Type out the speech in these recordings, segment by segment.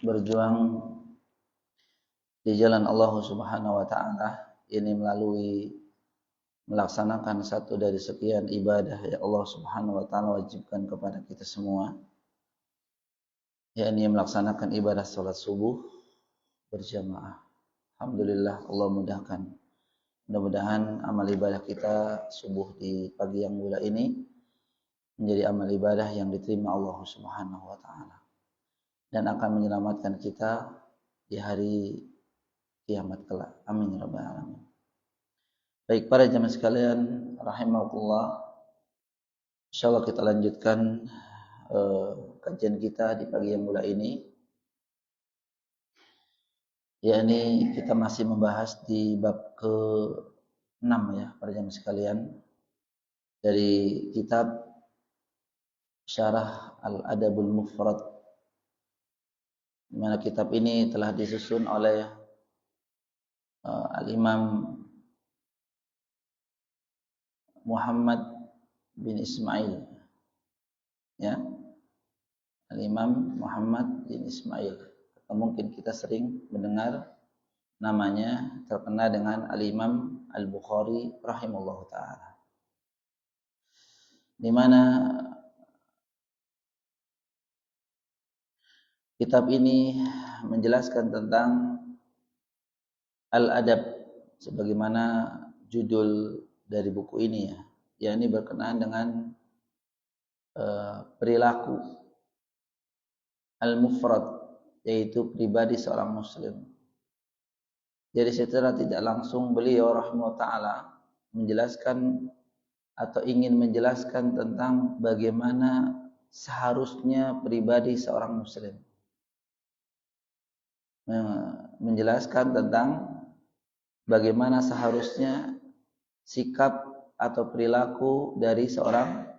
berjuang di jalan Allah Subhanahu wa taala ini melalui melaksanakan satu dari sekian ibadah yang Allah Subhanahu wa taala wajibkan kepada kita semua, yakni melaksanakan ibadah salat subuh berjamaah. Alhamdulillah Allah mudahkan. Mudah-mudahan amal ibadah kita subuh di pagi yang mulia ini menjadi amal ibadah yang diterima Allah Subhanahu wa taala dan akan menyelamatkan kita di hari kiamat kelak. Amin ya rabbal alamin. Baik para jemaah sekalian rahimakumullah, insyaallah kita lanjutkan kajian kita di pagi yang mulia ini, yakni kita masih membahas di bab ke-6 ya para jemaah sekalian dari kitab Syarah Al-Adabul Mufrad, di mana kitab ini telah disusun oleh Al-Imam Muhammad bin Ismail, ya, Al-Imam Muhammad bin Ismail, atau mungkin kita sering mendengar namanya terkenal dengan Al-Imam Al-Bukhari rahimahullahu taala, di mana kitab ini menjelaskan tentang al-adab sebagaimana judul dari buku ini ya, yakni berkenaan dengan perilaku al-mufrad, yaitu pribadi seorang muslim. Jadi secara tidak langsung beliau rahimahullah taala menjelaskan atau ingin menjelaskan tentang bagaimana seharusnya pribadi seorang muslim, menjelaskan tentang bagaimana seharusnya sikap atau perilaku dari seorang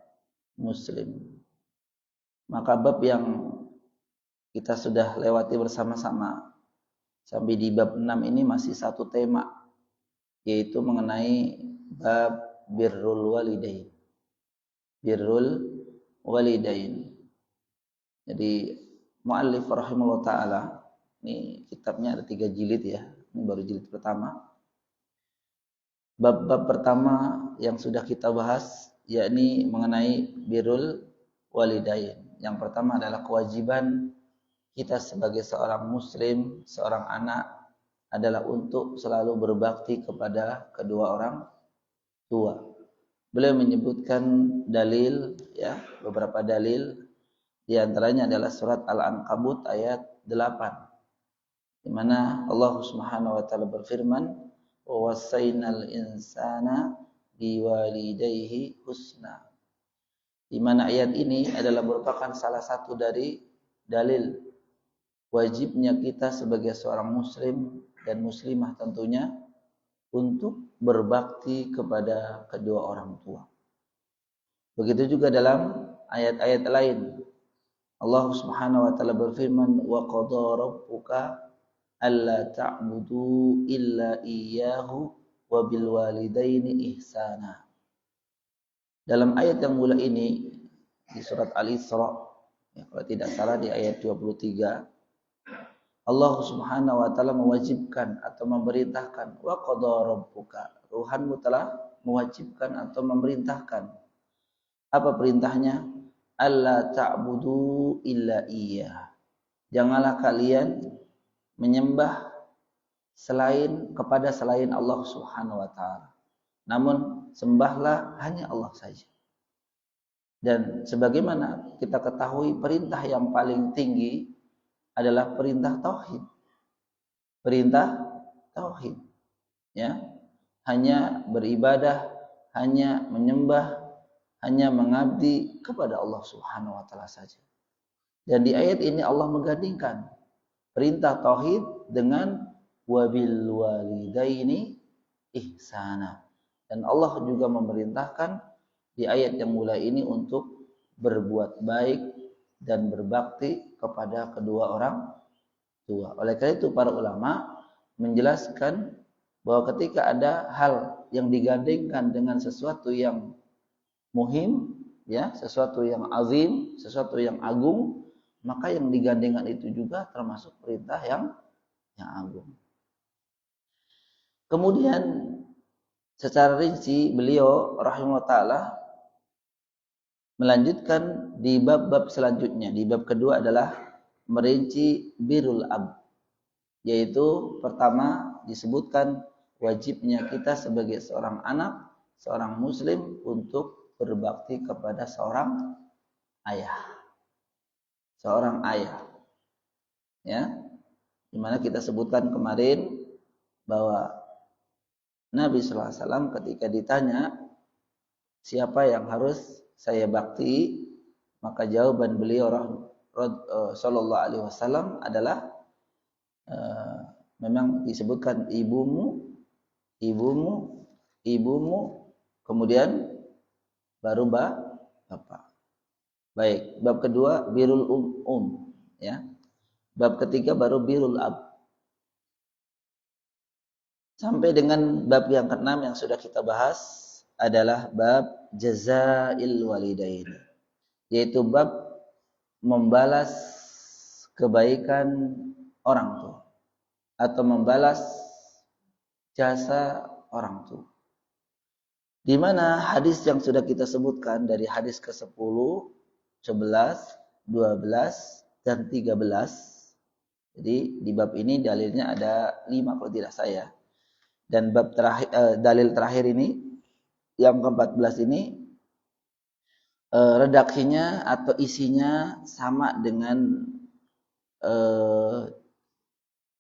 muslim. Maka bab yang kita sudah lewati bersama-sama sampai di bab 6 ini masih satu tema, yaitu mengenai bab birrul walidain. Birrul walidain. Jadi muallif rahimahullah taala, ini kitabnya ada 3 jilid ya. Ini baru jilid pertama. Bab-bab pertama yang sudah kita bahas yakni mengenai birrul walidain. Yang pertama adalah kewajiban kita sebagai seorang muslim, seorang anak adalah untuk selalu berbakti kepada kedua orang tua. Beliau menyebutkan dalil ya, beberapa dalil, di antaranya adalah surat Al-Ankabut ayat 8, di mana Allah Subhanahu wa taala berfirman, "Wa wassaynal insana biwalidayhi husna." Di mana ayat ini adalah merupakan salah satu dari dalil wajibnya kita sebagai seorang muslim dan muslimah tentunya untuk berbakti kepada kedua orang tua. Begitu juga dalam ayat-ayat lain Allah Subhanahu wa taala berfirman, "Wa qadara rabbuka alla ta'budu illa iyyahu wa bil walidaini ihsana." Dalam ayat yang mulia ini di surat Al-Isra, ya, kalau tidak salah di ayat 23, Allah Subhanahu wa taala mewajibkan atau memerintahkan, wa qadara rabbuka, Tuhanmu telah mewajibkan atau memerintahkan. Apa perintahnya? Alla ta'budu illa iyyah. Janganlah kalian menyembah kepada selain Allah Subhanahu wa taala. Namun sembahlah hanya Allah saja. Dan sebagaimana kita ketahui, perintah yang paling tinggi adalah perintah tauhid. Perintah tauhid, ya. Hanya beribadah, hanya menyembah, hanya mengabdi kepada Allah Subhanahu wa taala saja. Dan di ayat ini Allah menggandingkan perintah tauhid dengan wabil walidaini ihsana. Dan Allah juga memerintahkan di ayat yang mulia ini untuk berbuat baik dan berbakti kepada kedua orang tua. Oleh karena itu para ulama menjelaskan bahwa ketika ada hal yang digandengkan dengan sesuatu yang muhim, ya, sesuatu yang azim, sesuatu yang agung, maka yang digandengkan itu juga termasuk perintah yang agung. Kemudian secara rinci beliau rahimahullah taala melanjutkan di bab-bab selanjutnya. Di bab kedua adalah merinci birrul ab, yaitu pertama disebutkan wajibnya kita sebagai seorang anak, seorang muslim untuk berbakti kepada seorang ayah. Seorang ayah. Ya. Dimana kita sebutkan kemarin bahwa Nabi sallallahu alaihi wasallam ketika ditanya siapa yang harus saya bakti, maka jawaban beliau sallallahu alaihi wasallam adalah memang disebutkan ibumu, kemudian baru bapak. Baik, bab kedua birrul ya. Bab ketiga baru birrul ab. Sampai dengan bab yang keenam yang sudah kita bahas adalah bab jazail walidain, yaitu bab membalas kebaikan orang tua atau membalas jasa orang tua. Di mana hadis yang sudah kita sebutkan dari hadis ke-10, 11, 12 dan 13. Jadi di bab ini dalilnya ada 5 kalau tidak saya. Dan bab terakhir, dalil terakhir ini yang ke-14 ini redaksinya atau isinya sama dengan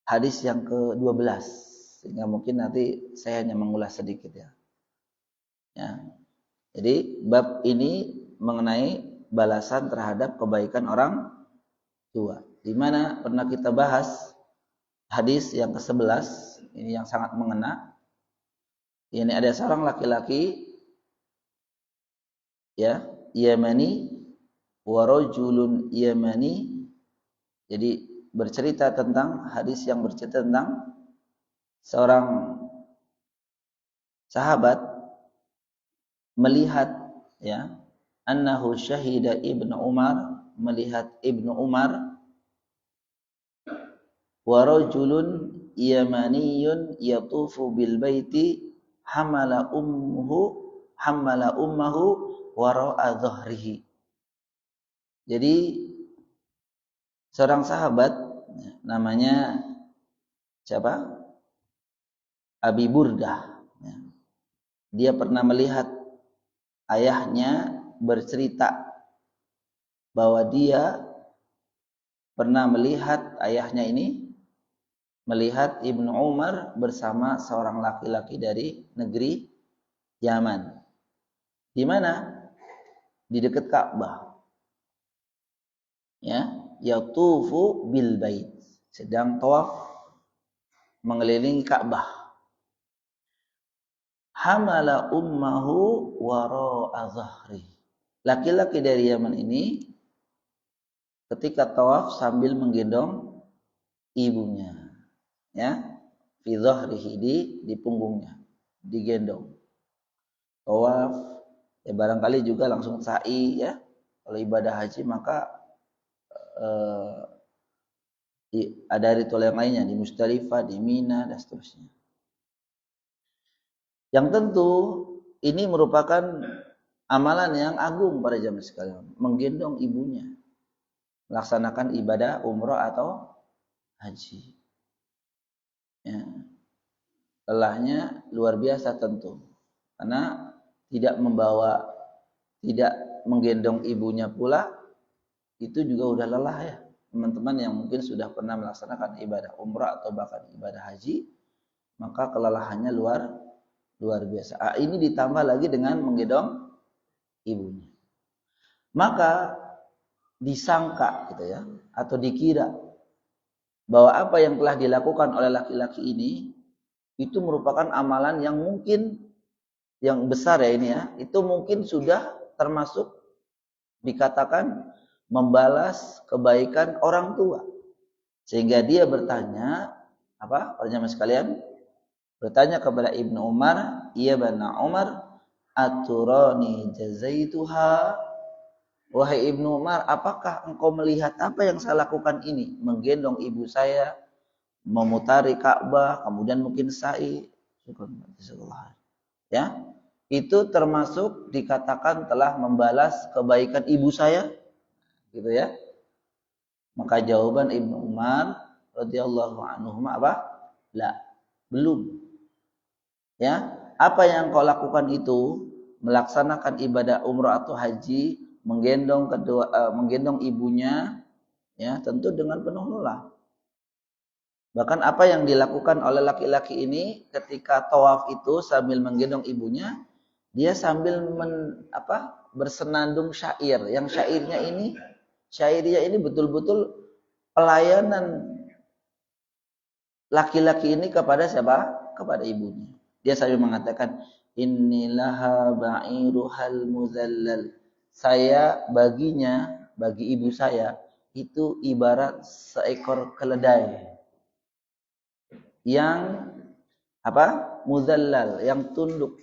hadis yang ke-12, sehingga mungkin nanti saya hanya mengulas sedikit ya. Jadi bab ini mengenai balasan terhadap kebaikan orang tua. Di mana pernah kita bahas hadis yang ke-11, ini yang sangat mengena. Ini ada seorang laki-laki ya, Yamani wa rajulun Yamani. Jadi bercerita tentang hadis yang bercerita tentang seorang sahabat melihat ya, annahu syahida Ibnu Umar, melihat Ibnu Umar, wa rajulun yamaniyun yatufu bil baiti hamala ummahu wara'a dhahrihi. Jadi seorang sahabat namanya siapa? Abi Burdah. Dia pernah melihat ayahnya bercerita bahwa dia pernah melihat ayahnya ini melihat Ibnu Umar bersama seorang laki-laki dari negeri Yaman. Di mana? Di dekat Ka'bah. Ya, yatufu bil bait, sedang tawaf mengelilingi Ka'bah. Hamala ummahu wara'a dhahri. Laki-laki dari Yaman ini ketika tawaf sambil menggendong ibunya. Ya, fi dhahrihi, di punggungnya, digendong. Tawaf ya, barangkali juga langsung sa'i ya. Kalau ibadah haji maka ada ritual yang lainnya di Musdalifah, di Mina dan seterusnya. Yang tentu ini merupakan amalan yang agung pada jamaah sekalian, menggendong ibunya melaksanakan ibadah umrah atau haji. Ya. Lelahnya luar biasa tentu, karena tidak menggendong ibunya pula itu juga udah lelah ya. Teman-teman yang mungkin sudah pernah melaksanakan ibadah umrah atau bahkan ibadah haji, maka kelelahannya luar biasa. Ini ditambah lagi dengan menggendong ibunya. Maka disangka gitu ya, atau dikira bahwa apa yang telah dilakukan oleh laki-laki ini itu merupakan amalan yang mungkin yang besar ya ini ya, itu mungkin sudah termasuk dikatakan membalas kebaikan orang tua. Sehingga dia bertanya, para jamaah sekalian, bertanya kepada Ibnu Umar, "Ya bana Umar, aturani jazaituha?" Wahai Ibnu Umar, apakah engkau melihat apa yang saya lakukan ini? Menggendong ibu saya, memutari Ka'bah, kemudian mungkin sa'i. Ya, itu termasuk dikatakan telah membalas kebaikan ibu saya, gitu ya. Maka jawaban Ibnu Umar radhiyallahu anhu apa? La, belum. Ya, apa yang kau lakukan itu melaksanakan ibadah umroh atau haji, menggendong ibunya, ya tentu dengan penuh lelah. Bahkan apa yang dilakukan oleh laki-laki ini ketika tawaf itu sambil menggendong ibunya, dia sambil bersenandung syair. Yang syairnya ini betul-betul pelayanan laki-laki ini kepada siapa? Kepada ibunya. Dia sambil mengatakan, Innilaha ba'iruhal muzallal. Saya baginya, bagi ibu saya, itu ibarat seekor keledai. Yang muzallal, yang tunduk.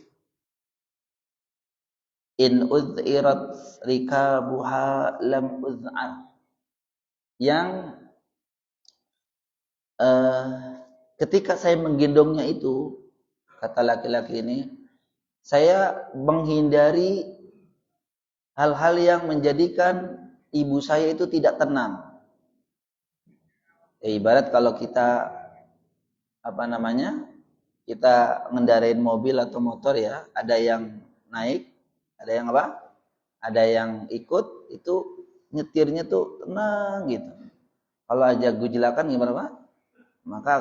In udhirat rikabuha lam uz'ar. Yang ketika saya menggendongnya itu, kata laki-laki ini, saya menghindari hal-hal yang menjadikan ibu saya itu tidak tenang. Ibarat kalau kita kita ngendarain mobil atau motor ya, ada yang naik, ada yang ada yang ikut, itu nyetirnya tuh tenang gitu. Kalau aja gujlakan gimana Pak? Maka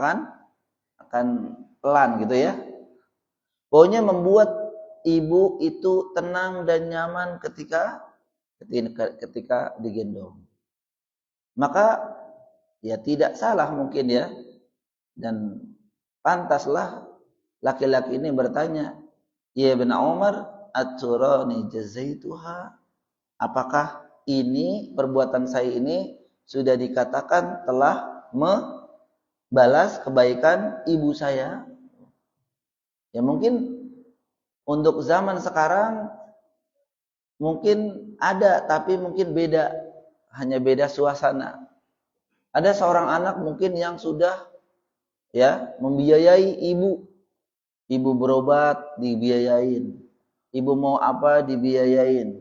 akan pelan gitu ya. Pokoknya membuat ibu itu tenang dan nyaman ketika digendong. Maka ya tidak salah mungkin ya, dan pantaslah laki-laki ini bertanya, ya Ibnu Umar, aturani jazaituha? Apakah ini perbuatan saya ini sudah dikatakan telah membalas kebaikan ibu saya? Ya mungkin untuk zaman sekarang mungkin ada, tapi mungkin beda, hanya beda suasana. Ada seorang anak mungkin yang sudah ya membiayai ibu. Ibu berobat dibiayain. Ibu mau apa dibiayain.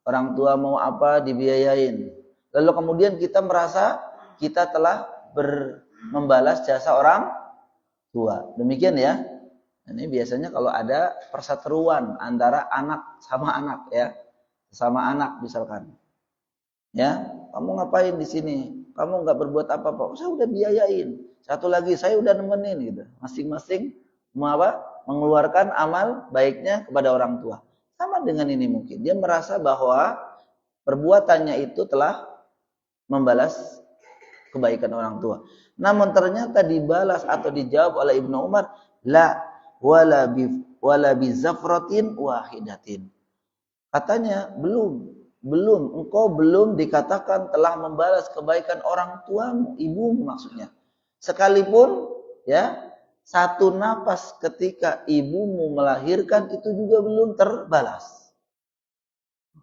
Orang tua mau apa dibiayain. Lalu kemudian kita merasa kita telah membalas jasa orang tua. Demikian ya. Ini biasanya kalau ada perseteruan antara anak sama anak ya. Sama anak misalkan. Ya, kamu ngapain di sini? Kamu nggak berbuat apa-apa. Saya udah biayain. Satu lagi saya udah nemenin gitu. Masing-masing mengeluarkan amal baiknya kepada orang tua. Sama dengan ini mungkin. Dia merasa bahwa perbuatannya itu telah membalas kebaikan orang tua. Namun ternyata dibalas atau dijawab oleh Ibnu Umar, la wala bi zafratin wahidatin. Katanya engkau belum dikatakan telah membalas kebaikan orang tuamu, ibumu maksudnya. Sekalipun ya satu napas ketika ibumu melahirkan itu juga belum terbalas.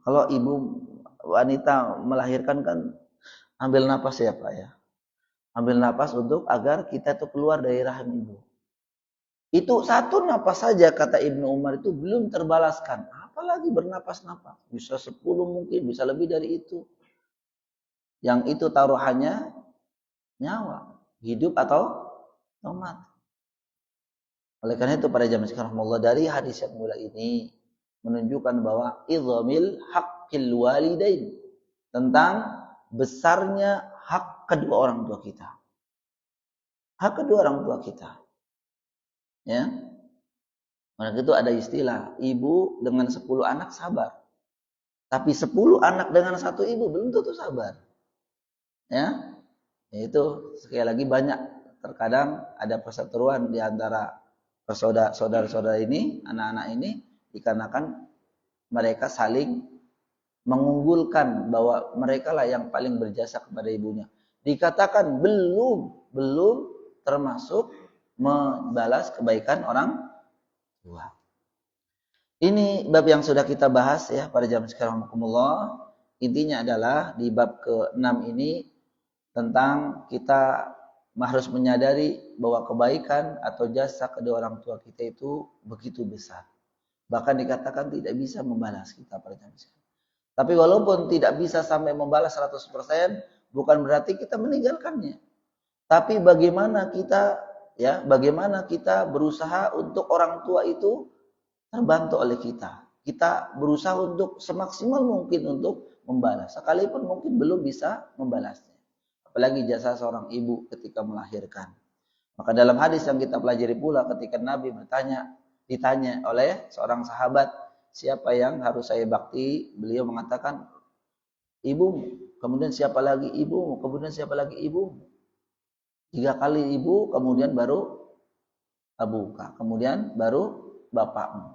Kalau ibu wanita melahirkan kan ambil napas ya Pak ya. Ambil napas untuk agar kita itu keluar dari rahim ibu. Itu satu napas saja kata Ibnu Umar itu belum terbalaskan. Apalagi bernapas-napas. Bisa 10 mungkin, bisa lebih dari itu. Yang itu taruhannya nyawa. Hidup atau mati. Oleh karena itu pada zaman sekarang Allah dari hadis yang mulia ini menunjukkan bahwa idhamil haqqil walidain. Tentang besarnya hak kedua orang tua kita. Hak kedua orang tua kita. Ya. Maka itu ada istilah, ibu dengan 10 anak sabar. Tapi 10 anak dengan satu ibu belum tentu sabar. Ya. Itu sekali lagi banyak terkadang ada perseteruan di antara saudara-saudara ini, anak-anak ini dikarenakan mereka saling mengunggulkan bahwa mereka lah yang paling berjasa kepada ibunya. Dikatakan belum termasuk membalas kebaikan orang tua. Ini bab yang sudah kita bahas ya pada jam sekarang. intinya adalah di bab ke-6 ini tentang kita harus menyadari bahwa kebaikan atau jasa kedua orang tua kita itu begitu besar. Bahkan dikatakan tidak bisa membalas kita pada zaman sekarang. Tapi walaupun tidak bisa sampai membalas 100%, bukan berarti kita meninggalkannya. Tapi bagaimana kita berusaha untuk orang tua itu terbantu oleh kita. Kita berusaha untuk semaksimal mungkin untuk membalas. Sekalipun mungkin belum bisa membalasnya. Apalagi jasa seorang ibu ketika melahirkan. Maka dalam hadis yang kita pelajari pula ketika Nabi ditanya oleh seorang sahabat, siapa yang harus saya bakti? Beliau mengatakan, ibumu. Kemudian siapa lagi ibumu? Kemudian siapa lagi ibumu? 3 kali ibu, kemudian baru abuka. Kemudian baru bapakmu.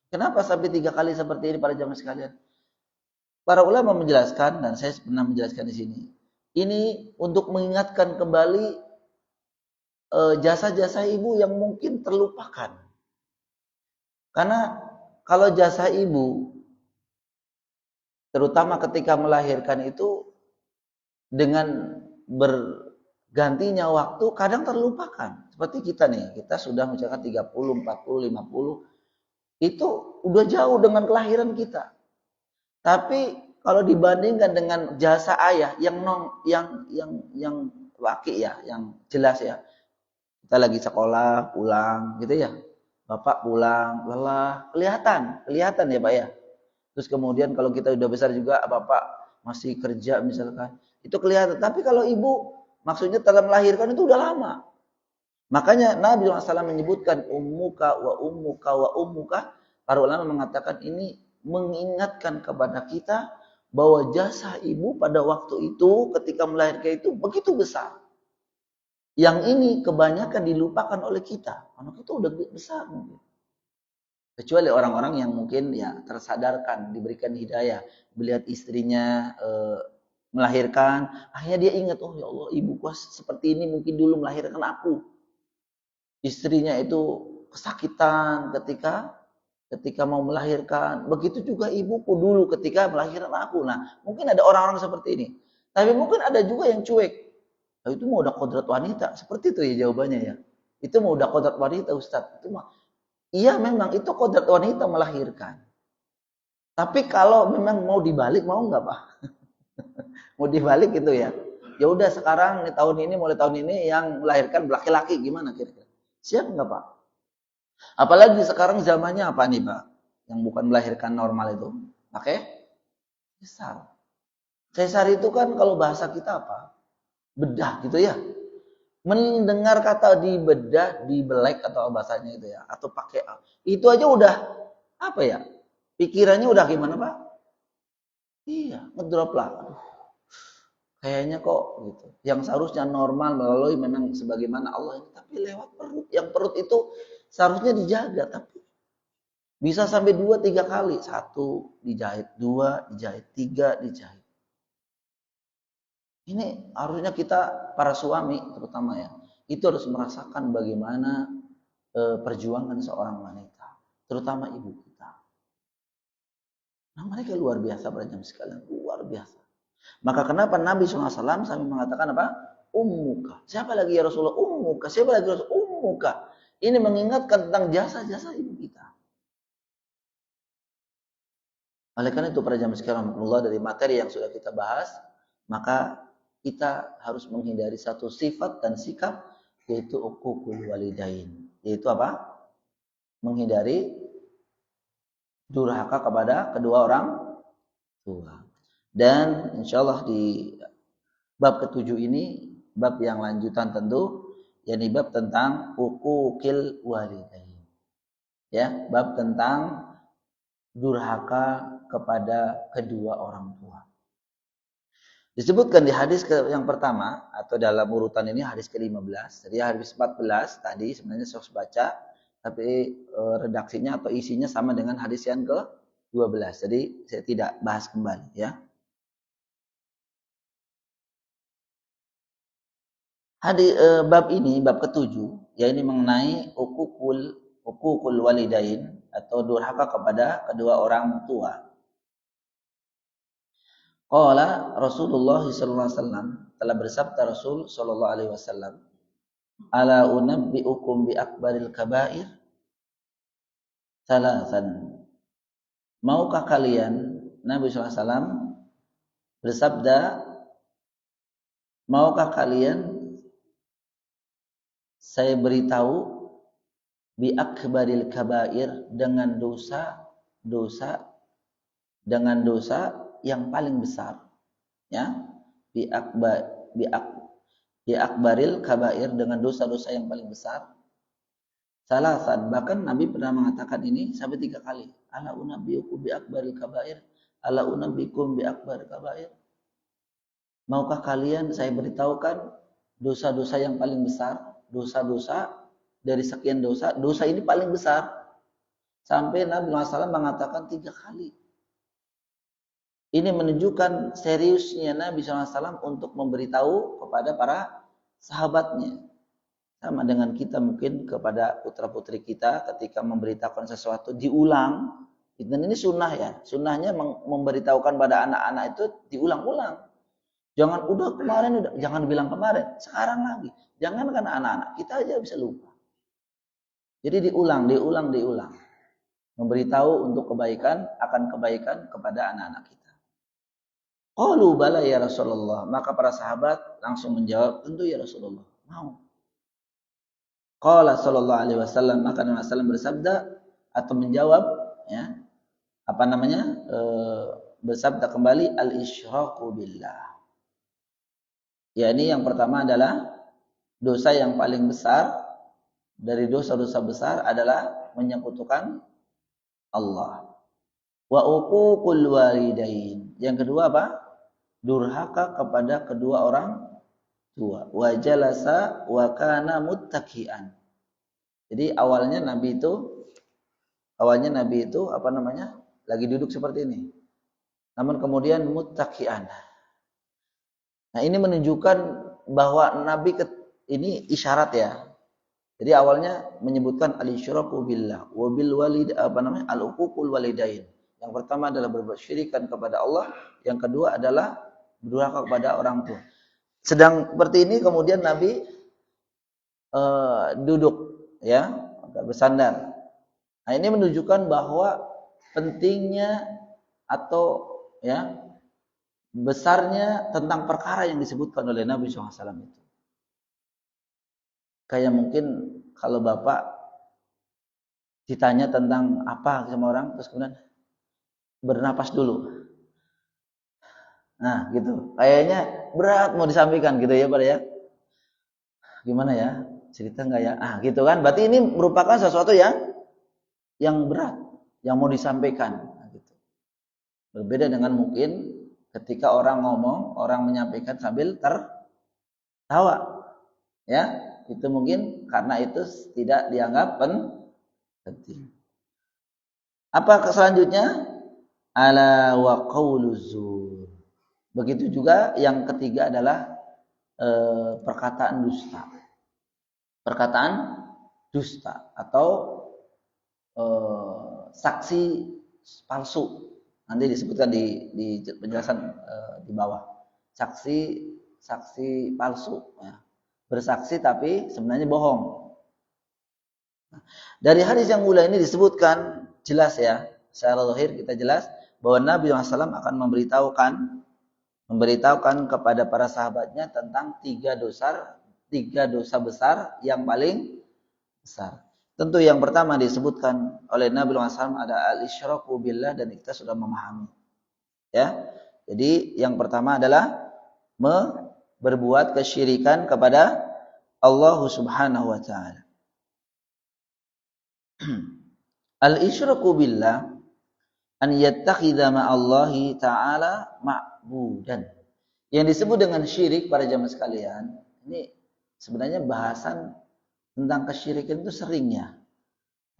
Kenapa sampai 3 kali seperti ini para jamaah sekalian? Para ulama menjelaskan, dan saya pernah menjelaskan di sini. Ini untuk mengingatkan kembali jasa-jasa ibu yang mungkin terlupakan. Karena kalau jasa ibu, terutama ketika melahirkan itu, dengan bergantinya waktu kadang terlupakan. Seperti kita nih, kita sudah mencapai 30, 40, 50, itu udah jauh dengan kelahiran kita. Tapi kalau dibandingkan dengan jasa ayah yang laki ya, yang jelas ya. Kita lagi sekolah, pulang gitu ya. Bapak pulang, lelah, kelihatan ya Pak ya. Terus kemudian kalau kita udah besar juga, Bapak masih kerja misalkan, itu kelihatan. Tapi kalau ibu, maksudnya telah melahirkan itu udah lama. Makanya Nabi SAW menyebutkan ummuka wa ummuka wa ummuka. Para ulama mengatakan ini mengingatkan kepada kita bahwa jasa ibu pada waktu itu ketika melahirkan itu begitu besar. Yang ini kebanyakan dilupakan oleh kita. Karena kita udah besar mungkin. Kecuali orang-orang yang mungkin ya tersadarkan, diberikan hidayah, melihat istrinya melahirkan, akhirnya dia ingat, oh ya Allah, ibuku seperti ini mungkin dulu melahirkan aku. Istrinya itu kesakitan ketika mau melahirkan. Begitu juga ibuku dulu ketika melahirkan aku. Nah, mungkin ada orang-orang seperti ini. Tapi mungkin ada juga yang cuek. Nah, itu mau udah kodrat wanita. Seperti itu ya jawabannya ya. Itu mau udah kodrat wanita Ustaz. Itu mah. Iya memang itu kodrat wanita melahirkan. Tapi kalau memang mau dibalik, mau nggak Pak? Mau dibalik gitu ya. Ya udah sekarang mulai tahun ini yang melahirkan laki-laki gimana kira-kira? Siap nggak Pak? Apalagi sekarang zamannya apa nih Pak? Yang bukan melahirkan normal itu. Pakai sesar. Sesar itu kan kalau bahasa kita apa? Bedah gitu ya. Mendengar kata dibedah, dibelek atau bahasanya itu ya. Atau pakai. Itu aja udah apa ya? Pikirannya udah gimana Pak? Iya, ngedrop lah. Aduh, kayaknya kok gitu. Yang seharusnya normal melalui memang sebagaimana Allah. Tapi lewat perut. Yang perut itu seharusnya dijaga, tapi bisa sampai 2-3 kali. 1 dijahit, 2 dijahit, 3 dijahit. Ini harusnya kita para suami terutama ya, itu harus merasakan bagaimana perjuangan seorang wanita, terutama ibu kita. Nah, mereka luar biasa pada jam sekalian, luar biasa. Maka kenapa Nabi SAW sampai mengatakan apa? Ummuka. Siapa lagi ya Rasulullah? Ummuka. Siapa lagi Rasulullah? Ummuka. Ini mengingatkan tentang jasa-jasa ibu kita. Oleh karena itu para jamaah sekalian dari materi yang sudah kita bahas, maka kita harus menghindari satu sifat dan sikap, yaitu uququl walidain. Yaitu apa? Menghindari durhaka kepada kedua orang tua. Dan insyaallah di bab ke-7 ini, bab yang lanjutan tentu, yakni bab tentang uquqil walidain. Ya, bab tentang durhaka kepada kedua orang tua. Disebutkan di hadis yang pertama atau dalam urutan ini hadis ke-15. Jadi hadis 14 tadi sebenarnya saya harus baca, tapi redaksinya atau isinya sama dengan hadis yang ke-12. Jadi saya tidak bahas kembali ya. Hadis bab ini bab ke-7 yaitu mengenai uququl walidain atau durhaka kepada kedua orang tua. Qala Rasulullah sallallahu alaihi wasallam, telah bersabda Rasul sallallahu alaihi wasallam, ala unabbiukum bi akbaril kabair salasan. Maukah kalian, Nabi sallallahu alaihi wasallam bersabda, maukah kalian saya beritahu bi akbaril kabair, dengan dosa yang paling besar, ya, bi akbaril kabair, dengan dosa-dosa yang paling besar. Salasan, bahkan Nabi pernah mengatakan ini sampai 3 kali. Ala unabbiukum bi akbaril kabair, ala unabbiukum bi akbaril kabair. Maukah kalian saya beritahukan dosa-dosa yang paling besar, dosa-dosa dari sekian dosa ini paling besar. Sampai Nabi SAW mengatakan 3 kali. Ini menunjukkan seriusnya Nabi SAW untuk memberitahu kepada para sahabatnya. Sama dengan kita mungkin kepada putra-putri kita ketika memberitahukan sesuatu diulang. Dan ini sunnah ya. Sunnahnya memberitahukan pada anak-anak itu diulang-ulang. Jangan udah kemarin, jangan bilang kemarin. Sekarang lagi. Jangan karena anak-anak. Kita aja bisa lupa. Jadi diulang. Memberitahu untuk kebaikan, akan kebaikan kepada anak-anak kita. Qalu bala ya Rasulullah. Maka para sahabat langsung menjawab, tentu ya Rasulullah. Mau. Qala sallallahu alaihi wasallam, maka Nabi sallallahu bersabda atau menjawab, ya, bersabda kembali, al-isyraku billah. Ya, ini yang pertama adalah dosa yang paling besar dari dosa-dosa besar adalah menyekutukan Allah. Wa uququl walidain. Yang kedua apa? Durhaka kepada kedua orang tua. Wa jalasa wa kana muttaqian. Jadi awalnya Nabi itu lagi duduk seperti ini. Namun kemudian muttaqian. Nah, ini menunjukkan bahwa Nabi ini isyarat ya. Jadi awalnya menyebutkan al-isyraku billah wa bil walid al-uququl walidain. Yang pertama adalah berbuat syirikan kepada Allah, yang kedua adalah berdurhaka kepada orang tua. Sedang seperti ini kemudian Nabi duduk, ya, bersandar. Nah, ini menunjukkan bahwa pentingnya atau ya besarnya tentang perkara yang disebutkan oleh Nabi SAW itu. Kayak mungkin kalau Bapak ditanya tentang apa sama orang, terus kemudian bernapas dulu. Nah, gitu. Kayaknya berat mau disampaikan gitu ya, Pak ya. Gimana ya? Cerita enggak ya? Gitu kan. Berarti ini merupakan sesuatu yang berat, yang mau disampaikan. Nah, gitu. Berbeda dengan mungkin ketika orang ngomong, orang menyampaikan sambil tertawa. Ya, itu mungkin karena itu tidak dianggap penting. Apa selanjutnya? Ala wa qauluzur. Begitu juga yang ketiga adalah perkataan dusta. Perkataan dusta atau saksi palsu. Nanti disebutkan di penjelasan di bawah. Saksi palsu, ya. Bersaksi tapi sebenarnya bohong. Nah, dari hadis yang mulia ini disebutkan jelas ya, secara zahir kita jelas bahwa Nabi SAW akan memberitahukan kepada para sahabatnya tentang 3 dosa besar yang paling besar. Tentu yang pertama disebutkan oleh Nabi SAW ada al-isyraku billah, dan kita sudah memahami. Ya. Jadi yang pertama adalah berbuat kesyirikan kepada Allah Subhanahu wa taala. Al-isyraku billah an yattakhidha ma'allahi ta'ala ma'budan. Yang disebut dengan syirik pada zaman sekalian, ini sebenarnya bahasan tentang kesyirikan itu seringnya.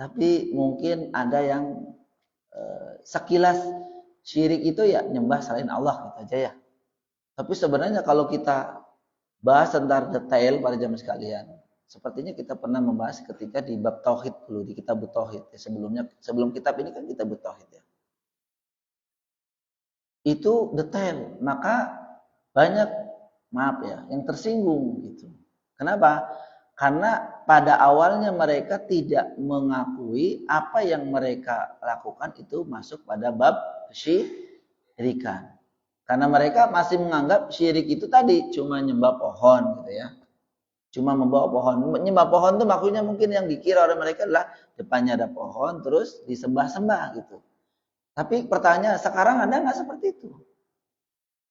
Tapi mungkin ada yang sekilas syirik itu ya nyembah selain Allah gitu aja ya. Tapi sebenarnya kalau kita bahas tentang detail pada zaman sekalian, sepertinya kita pernah membahas ketika di bab tauhid dulu, di kitab tauhid ya, sebelum kitab ini kan kitab tauhid ya. itu detail, maka banyak maaf ya yang tersinggung gitu. Kenapa? Karena pada awalnya mereka tidak mengakui apa yang mereka lakukan itu masuk pada bab kesyirikan. Karena mereka masih menganggap syirik itu tadi cuma nyembah pohon gitu ya. Cuma membawa pohon. Menyembah pohon itu maksudnya mungkin yang dikira oleh mereka adalah depannya ada pohon terus disembah-sembah gitu. Tapi pertanyaan sekarang ada nggak seperti itu?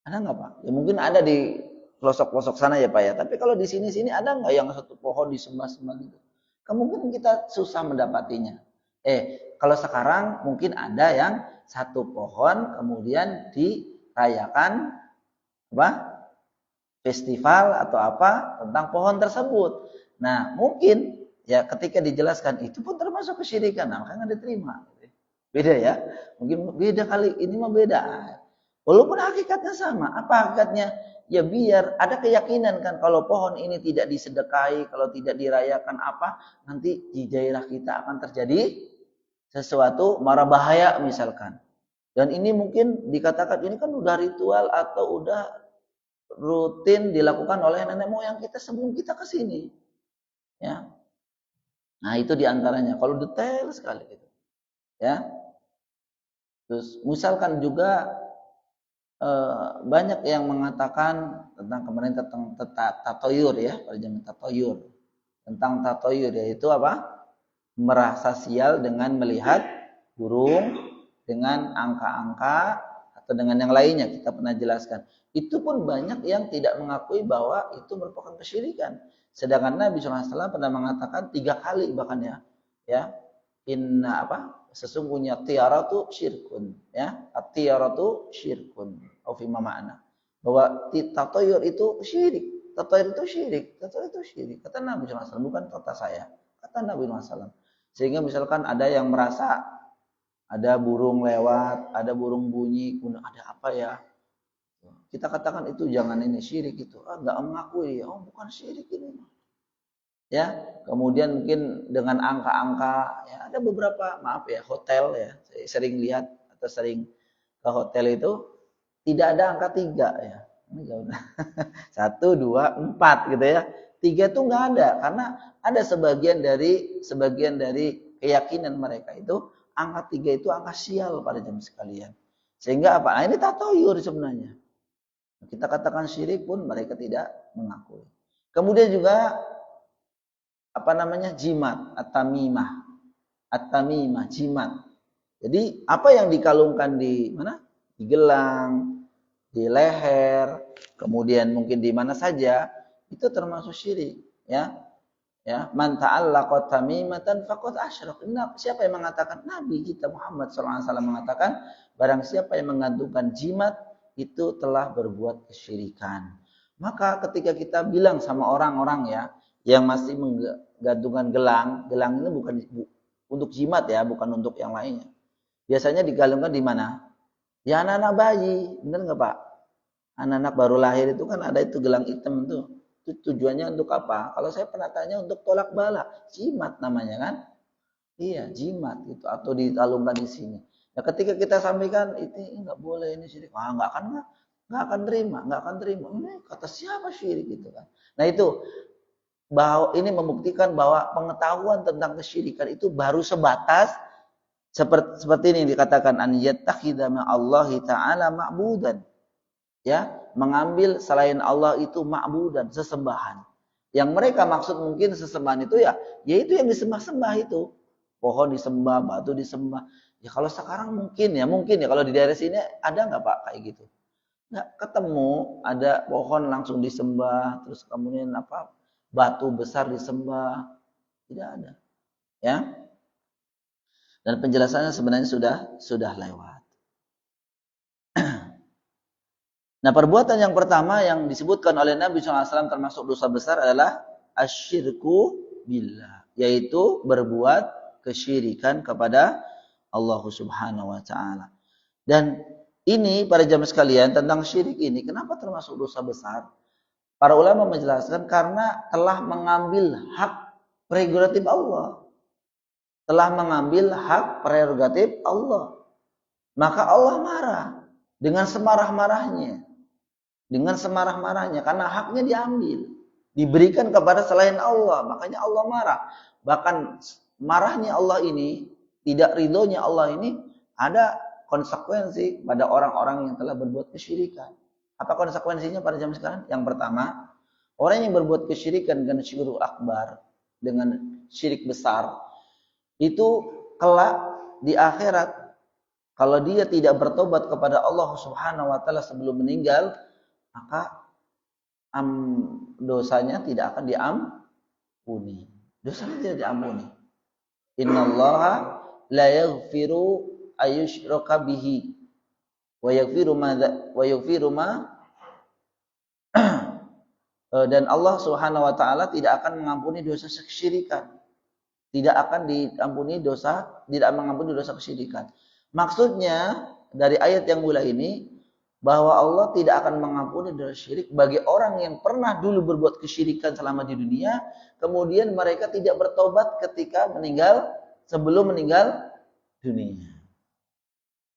Ada nggak Pak? Ya mungkin ada di pelosok-pelosok sana ya Pak ya. Tapi kalau di sini-sini ada nggak yang satu pohon disembah-sembah gitu? Kemungkinan kita susah mendapatinya. Kalau sekarang mungkin ada yang satu pohon kemudian dirayakan apa? Festival atau apa tentang pohon tersebut. Nah mungkin ya ketika dijelaskan itu pun termasuk kesyirikan. Nah makanya nggak diterima. Beda ya. Mungkin beda kali. Ini mah beda. Walaupun hakikatnya sama. Apa hakikatnya? Ya biar ada keyakinan kan kalau pohon ini tidak disedekahi, kalau tidak dirayakan apa, nanti di daerah kita akan terjadi sesuatu mara bahaya misalkan. Dan ini mungkin dikatakan ini kan udah ritual atau udah rutin dilakukan oleh nenek moyang kita sebelum kita ke sini. Ya. Nah, itu diantaranya. Kalau detail sekali gitu. Ya. Terus misalkan juga banyak yang mengatakan tentang kemarin tentang tatoyur ya, pada zaman tatoyur. Tentang tatoyur yaitu apa? Merasa sial dengan melihat burung, dengan angka-angka atau dengan yang lainnya kita pernah jelaskan. Itu pun banyak yang tidak mengakui bahwa itu merupakan kesyirikan. Sedangkan Nabi SAW pernah mengatakan 3 kali bahkan ya, inna apa? Sesungguhnya tiaratu syirkun ya, at-tiaratu syirkun au fi ma'ana, bahwa tatoyur itu syirik, tatoyur itu syirik, tatoyur itu syirik kata Nabi SAW, bukan kata saya, kata Nabi SAW. Sehingga misalkan ada yang merasa ada burung lewat, ada burung bunyi, ada apa ya, kita katakan itu jangan, ini syirik itu, enggak mengakui, oh bukan syirik ini. Ya, kemudian mungkin dengan angka-angka, ya ada beberapa maaf ya hotel ya, saya sering lihat atau sering ke hotel itu tidak ada angka 3 ya. Ini udah 1, 2, 4 gitu ya. 3 itu nggak ada karena ada sebagian dari keyakinan mereka itu angka 3 itu angka sial pada jam sekalian. Sehingga apa? Nah, ini tatoyur sebenarnya. Kita katakan syirik pun mereka tidak mengakui. Kemudian juga apa namanya, jimat, at-tamimah, jimat. Jadi apa yang dikalungkan di mana? Di gelang, di leher, kemudian mungkin di mana saja, itu termasuk syirik, ya. Ya, man ta'allaqa tamimatan faqad asyrak. Siapa yang mengatakan? Nabi kita Muhammad SAW mengatakan, barang siapa yang menggantungkan jimat itu telah berbuat kesyirikan. Maka ketika kita bilang sama orang-orang ya yang masih menggantungkan gelang ini bukan untuk jimat ya, bukan untuk yang lainnya. Biasanya digalungkan di mana? Ya anak-anak bayi, benar nggak Pak? Anak-anak baru lahir itu kan ada itu gelang hitam tuh. Itu tujuannya untuk apa? Kalau saya pernah tanya untuk tolak bala, jimat namanya kan? Iya, jimat gitu, atau dikalungkan di sini. Nah, ketika kita sampaikan ini nggak boleh, ini syirik, nggak akan terima. Ini kata siapa syirik gitu kan? Nah itu bahwa ini membuktikan bahwa pengetahuan tentang kesyirikan itu baru sebatas seperti ini yang dikatakan an yattakhidha ma'allahi ta'ala ma'budan. Ya, mengambil selain Allah itu ma'budan, sesembahan. Yang mereka maksud mungkin sesembahan itu ya yaitu yang disembah-sembah itu. Pohon disembah, batu disembah. Ya kalau sekarang mungkin ya kalau di daerah sini ada nggak Pak kayak gitu? Nggak ketemu, ada pohon langsung disembah, terus kemudian apa? Batu besar disembah, tidak ada, ya. Dan penjelasannya sebenarnya sudah lewat. Nah, perbuatan yang pertama yang disebutkan oleh Nabi SAW termasuk dosa besar adalah asyirku billah, yaitu berbuat kesyirikan kepada Allah Subhanahu wa taala. Dan ini para jamaah sekalian tentang syirik ini kenapa termasuk dosa besar? Para ulama menjelaskan karena telah mengambil hak prerogatif Allah. Telah mengambil hak prerogatif Allah. Maka Allah marah. dengan semarah-marahnya. Dengan semarah-marahnya karena haknya diambil, diberikan kepada selain Allah, makanya Allah marah. Bahkan marahnya Allah ini, tidak ridhonya Allah ini ada konsekuensi pada orang-orang yang telah berbuat kesyirikan. Apa konsekuensinya pada zaman sekarang? Yang pertama, orang yang berbuat kesyirikan dengan syirkul akbar, dengan syirik besar, itu kelak di akhirat kalau dia tidak bertobat kepada Allah Subhanahu wa taala sebelum meninggal, maka dosanya tidak akan diampuni. Dosanya tidak diampuni. Innallaha la yaghfiru ayyushraka bihi wa yaghfiru ma dan Allah Subhanahu wa taala tidak akan mengampuni dosa kesyirikan. Tidak akan diampuni dosa, tidak mengampuni dosa kesyirikan. Maksudnya dari ayat yang mulai ini bahwa Allah tidak akan mengampuni dosa syirik bagi orang yang pernah dulu berbuat kesyirikan selama di dunia, kemudian mereka tidak bertobat ketika meninggal, sebelum meninggal dunia.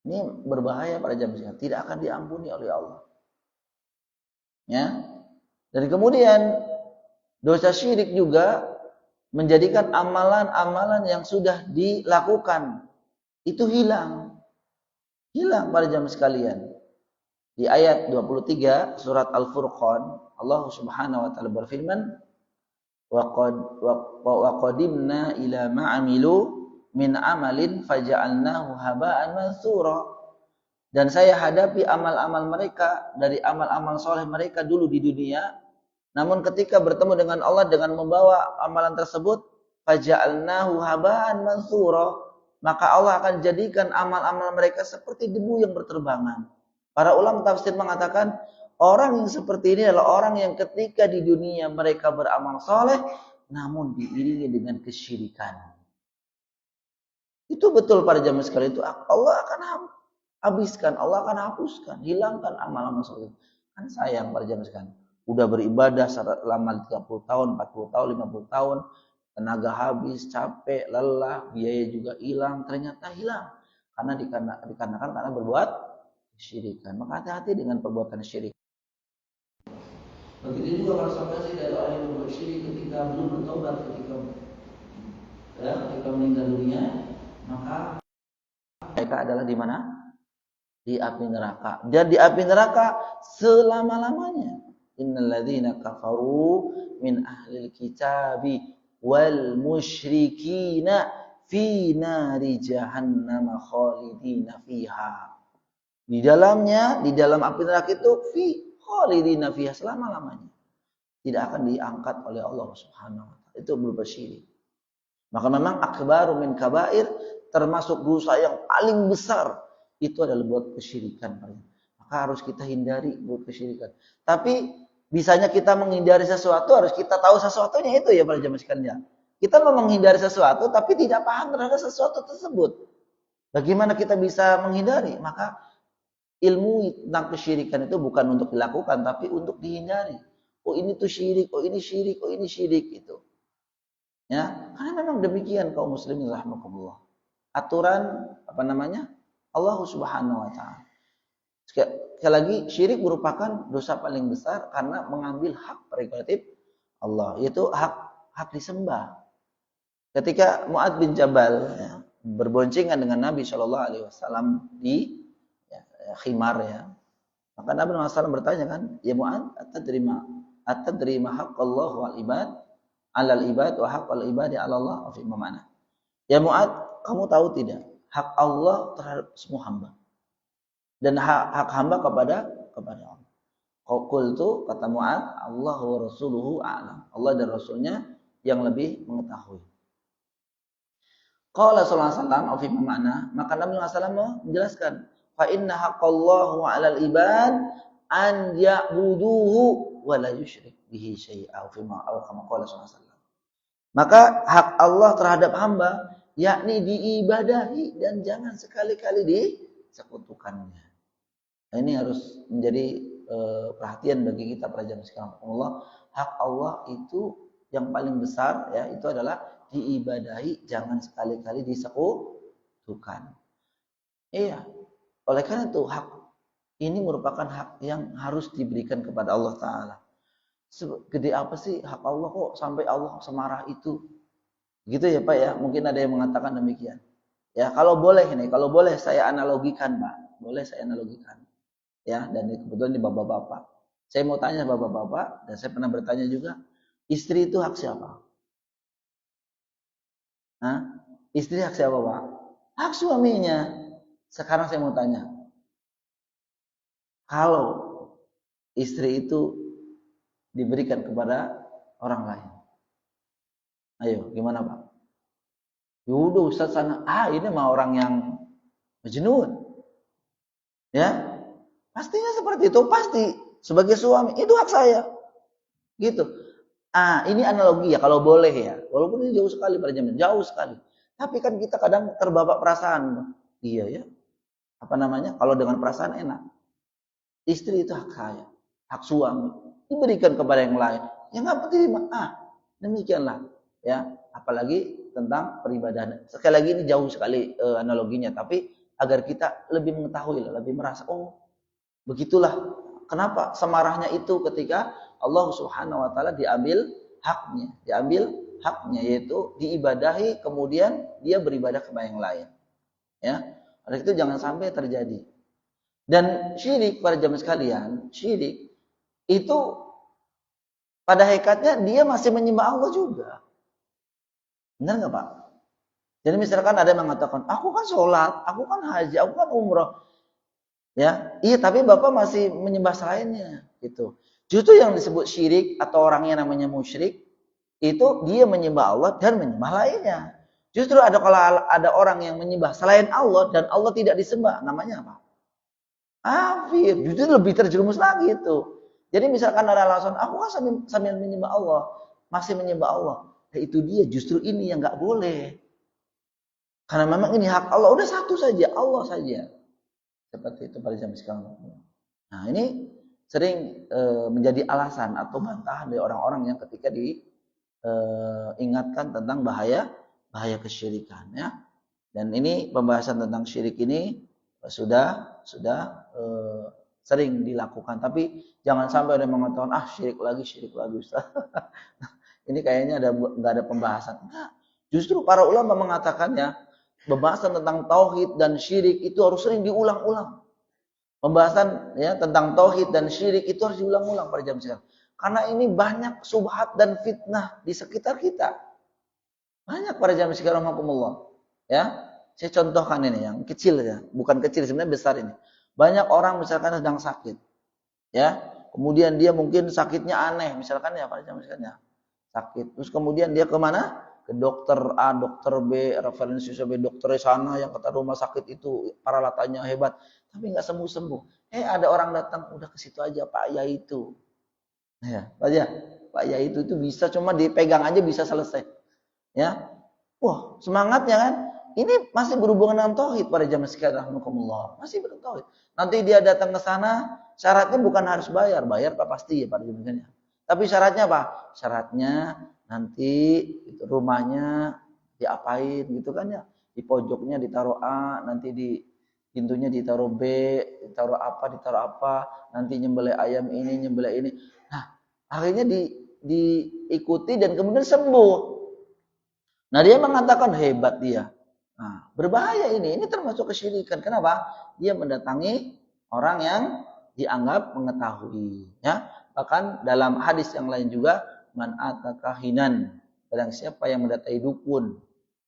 Ini berbahaya pada zaman sekarang, tidak akan diampuni oleh Allah. Ya. Dan kemudian dosa syirik juga menjadikan amalan-amalan yang sudah dilakukan itu hilang. Hilang pada zaman sekalian. Di ayat 23 surat Al-Furqan, Allah Subhanahu wa taala berfirman, wa qadimna ila ma'amilu min amalin faja'alnahu haba'an mansura. Dan saya hadapi amal-amal mereka dari amal-amal soleh mereka dulu di dunia. Namun ketika bertemu dengan Allah dengan membawa amalan tersebut, faja'alnahu haba'an mansura, maka Allah akan jadikan amal-amal mereka seperti debu yang berterbangan. Para ulama tafsir mengatakan orang yang seperti ini adalah orang yang ketika di dunia mereka beramal soleh, namun diiringi dengan kesyirikan. Itu betul pada zaman sekali itu Allah akan habiskan, Allah akan hapuskan, hilangkan amal-amal soleh. Kan sayang pada zaman sekarang. Udah beribadah selama 30 tahun, 40 tahun, 50 tahun, tenaga habis, capek, lelah, biaya juga hilang, ternyata hilang. Dikarenakan karena berbuat kesyirikan. Maka hati-hati dengan perbuatan syirik. Begitu juga konsekuensi dari orang yang berbuat syirik ketika belum bertobat, ketika meninggal dunia, maka mereka adalah di mana? Di api neraka. Dan di api neraka selama-lamanya. Innalladzina kafaru min ahlil kitabi wal musyrikina fi nari jahannam khalidina fiha. Di dalamnya, di dalam api neraka itu fi khalidina fiha, selama-lamanya. Tidak akan diangkat oleh Allah Subhanahu wa taala. Itu berupa syirik. Maka memang akbaru min kabair, termasuk dosa yang paling besar itu adalah buat kesyirikan. Maka harus kita hindari buat kesyirikan. Tapi bisanya kita menghindari sesuatu, harus kita tahu sesuatunya itu ya para jamaah sekalian. Kita mau menghindari sesuatu tapi tidak paham terhadap sesuatu tersebut. Bagaimana kita bisa menghindari? Maka ilmu tentang kesyirikan itu bukan untuk dilakukan tapi untuk dihindari. Oh ini tuh syirik, oh ini syirik, oh ini syirik itu. Ya, karena memang demikian kaum muslimin rahimakumullah. Aturan Allah Subhanahu wa taala. Sekali lagi, syirik merupakan dosa paling besar karena mengambil hak prerogatif Allah, yaitu hak disembah. Ketika Mu'adz bin Jabal berboncengan dengan Nabi Shallallahu Alaihi Wasallam di khimar maka Nabi SAW bertanya kan, ya Mu'adz, atadrima hak Allah wal ibad alal ibad wa hak al ibadi ala Allah fi mana? Ya Mu'adz, kamu tahu tidak hak Allah terhadap semua hamba dan hak hamba kepada Allah. Qultu, kata Mu'adz, Allah wa rasuluhu a'lam. Allah dan Rasulnya yang lebih mengetahui. Qala sallallahu alaihi wasallam fi mana? Maka Nabi SAW menjelaskan, fa inna haqqallahu 'alal ibad an ya'buduhu wa la yusyrik bihi syai'a fi ma kama qala sallallahu alaihi wasallam. Maka hak Allah terhadap hamba yakni diibadahi dan jangan sekali-kali disekutukannya. Nah, ini harus menjadi perhatian bagi kita para jamaah sekalian. Allah, hak Allah itu yang paling besar itu adalah diibadahi, jangan sekali-kali disekutukan. Iya. Oleh karena itu hak ini merupakan hak yang harus diberikan kepada Allah Ta'ala. Gede apa sih hak Allah kok sampai Allah semarah itu? Gitu ya Pak ya, mungkin ada yang mengatakan demikian. Ya kalau boleh saya analogikan Pak, boleh saya analogikan. Ya, dan kebetulan di bapak-bapak. Saya mau tanya bapak-bapak, dan saya pernah bertanya juga, istri itu hak siapa? Hah? Istri hak siapa Pak? Hak suaminya. Sekarang saya mau tanya, kalau istri itu diberikan kepada orang lain, ayo gimana Pak? Yaudah Ustaz sana, ini mah orang yang majnun. Ya, pastinya seperti itu, pasti. Sebagai suami, itu hak saya. Gitu. Ini analogi ya, kalau boleh ya. Walaupun ini jauh sekali pada zaman, jauh sekali. Tapi kan kita kadang terbawa perasaan. Iya ya. Apa namanya? Kalau dengan perasaan enak. Istri itu hak saya, hak suami. Diberikan kepada yang lain. Ya nggak terima. Demikianlah. Ya, apalagi tentang peribadahan. Sekali lagi ini jauh sekali analoginya. Tapi agar kita lebih mengetahui, lebih merasa, begitulah. Kenapa semarahnya itu ketika Allah Subhanahu wa taala diambil haknya yaitu diibadahi kemudian dia beribadah kepada yang lain. Ya. Oleh itu jangan sampai terjadi. Dan syirik pada zaman sekalian, syirik itu pada hakikatnya dia masih menyembah Allah juga. Benar enggak, Pak? Jadi misalkan ada yang mengatakan, "Aku kan sholat, aku kan haji, aku kan umrah." Ya, iya tapi Bapak masih menyembah selainnya gitu. Justru yang disebut syirik atau orang yang namanya musyrik itu dia menyembah Allah dan menyembah lainnya. Justru kalau ada orang yang menyembah selain Allah dan Allah tidak disembah, namanya apa? Kafir. Justru lebih terjerumus lagi itu. Jadi misalkan ada alasan, aku kan sambil menyembah Allah, masih menyembah Allah. Nah, itu dia justru ini yang nggak boleh. Karena memang ini hak Allah, udah satu saja, Allah saja. Seperti itu pada zaman sekarang. Nah ini sering menjadi alasan atau bantahan dari orang-orang yang ketika diingatkan tentang bahaya kesyirikan ya. Dan ini pembahasan tentang syirik ini sudah sering dilakukan. Tapi jangan sampai ada yang mengatakan syirik lagi Ustaz. Ini kayaknya nggak ada pembahasan. Nah, justru para ulama mengatakannya pembahasan tentang tauhid dan syirik itu harus sering diulang-ulang. Pembahasan ya tentang tauhid dan syirik itu harus diulang-ulang pada zaman sekarang. Karena ini banyak subhat dan fitnah di sekitar kita. Banyak pada zaman sekarang rahmatullah. Ya, saya contohkan ini yang kecil ya, bukan kecil sebenarnya besar ini. Banyak orang misalkan sedang sakit. Ya, kemudian dia mungkin sakitnya aneh, misalkan ya pada zaman sekarang ya. Sakit. Terus kemudian dia kemana? Ke dokter A, dokter B, referensi B, dokter sana yang kata rumah sakit itu peralatannya hebat, tapi nggak sembuh-sembuh. Ada orang datang, udah ke situ aja Pak Yai itu. Ya, Pak Yai itu bisa cuma dipegang aja bisa selesai. Ya. Wah, semangatnya kan? Ini masih berhubungan dengan tauhid pada zaman sekarang rahmatullah. Masih bertauhid. Nanti dia datang ke sana, syaratnya bukan harus bayar Pak pasti ya pada zaman sekarang. Tapi syaratnya apa? Syaratnya nanti rumahnya diapain gitu kan ya. Di pojoknya ditaruh A, nanti di pintunya ditaruh B, ditaruh apa, nanti nyembelih ayam ini, nyembelih ini. Nah, akhirnya diikuti dan kemudian sembuh. Nah, dia mengatakan hebat dia. Nah, berbahaya ini termasuk kesyirikan. Kenapa? Dia mendatangi orang yang dianggap mengetahui, ya. Bahkan dalam hadis yang lain juga man atakahinan, barang siapa yang mendatangi dukun,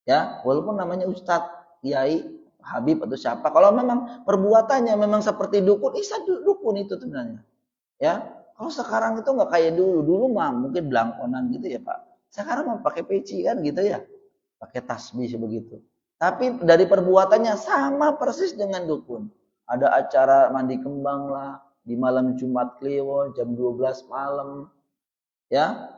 ya, walaupun namanya ustadz, kiai, habib atau siapa, kalau memang perbuatannya memang seperti dukun, dukun itu sebenarnya. Ya, kalau sekarang itu nggak kayak dulu mah mungkin belangkonan gitu ya Pak. Sekarang mah pakai peci kan gitu ya, pakai tasbih begitu. Tapi dari perbuatannya sama persis dengan dukun. Ada acara mandi kembang lah, di malam Jumat Kliwon jam 12 malam. Ya.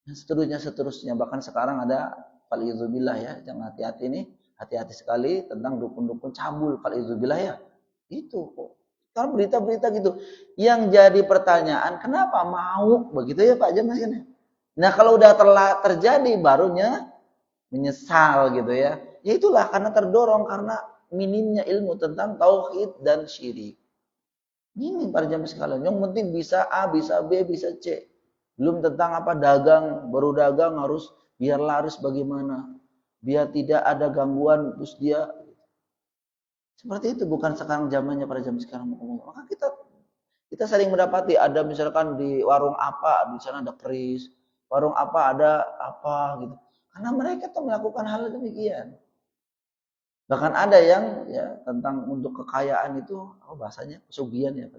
Seterusnya. Bahkan sekarang ada falidzubillah ya, jangan hati-hati nih. Hati-hati sekali tentang dukun-dukun cabul falidzubillah ya. Itu kok. Kan berita-berita gitu. Yang jadi pertanyaan, kenapa mau begitu ya Pak Jamas? Nah, kalau udah terjadi barunya menyesal gitu ya. Ya itulah karena terdorong karena minimnya ilmu tentang tauhid dan syirik. Ini para jamaah sekalian. Yang penting bisa A, bisa B, bisa C. Belum tentang apa dagang, baru dagang harus biar laris bagaimana. Biar tidak ada gangguan terus dia seperti itu, bukan sekarang zamannya para jamaah sekarang. Maka kita sering mendapati ada misalkan di warung apa di sana ada keris, warung apa ada apa gitu. Karena mereka tuh melakukan hal demikian. Bahkan ada yang ya tentang untuk kekayaan itu bahasanya pesugihan ya Pak.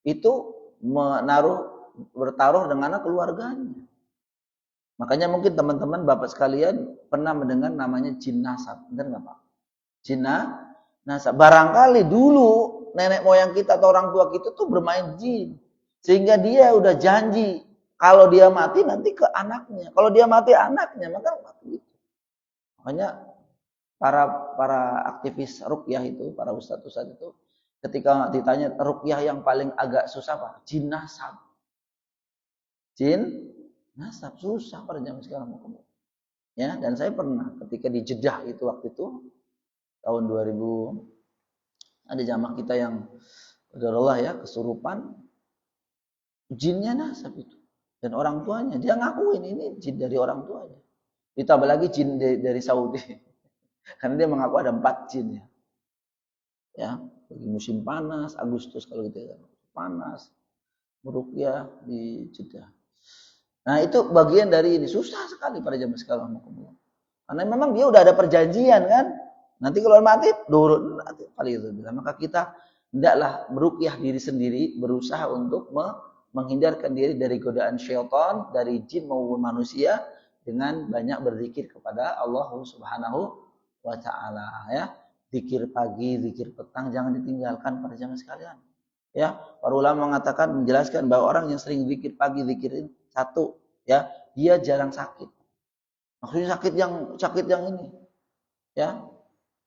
Itu bertaruh dengan keluarganya. Makanya mungkin teman-teman Bapak sekalian pernah mendengar namanya jin nasab, benar nggak Pak? Jin nasab. Barangkali dulu nenek moyang kita atau orang tua kita tuh bermain jin. Sehingga dia udah janji kalau dia mati nanti ke anaknya. Kalau dia mati anaknya, maka mati. Makanya para aktivis ruqyah itu, para ustadz-ustadz itu ketika ditanya ruqyah yang paling agak susah apa? Jin nasab. Jin nasab susah pada zaman sekarang. Ya, dan saya pernah ketika di Jeddah itu waktu itu tahun 2000 ada jamaah kita yang qadarullah ya kesurupan jinnya nasab itu dan orang tuanya dia ngakuin ini jin dari orang tuanya. Ditambah lagi jin dari Saudi. Karena dia mengaku ada 4 jin ya. Ya, lagi musim panas, Agustus kalau gitu ya. Panas. Meruqyah di Jeddah. Nah, itu bagian dari ini susah sekali pada zaman sekarang. Karena memang dia udah ada perjanjian kan. Nanti kalau mati turun nanti kali itu. Maka kita hendaklah meruqyah diri sendiri, berusaha untuk menghindarkan diri dari godaan syaitan, dari jin maupun manusia dengan banyak berzikir kepada Allah Subhanahu wa taala ya. Zikir pagi, zikir petang jangan ditinggalkan para jamaah sekalian. Ya, para ulama mengatakan menjelaskan bahwa orang yang sering zikir pagi, zikirin satu, ya, dia jarang sakit. Maksudnya sakit yang ini. Ya.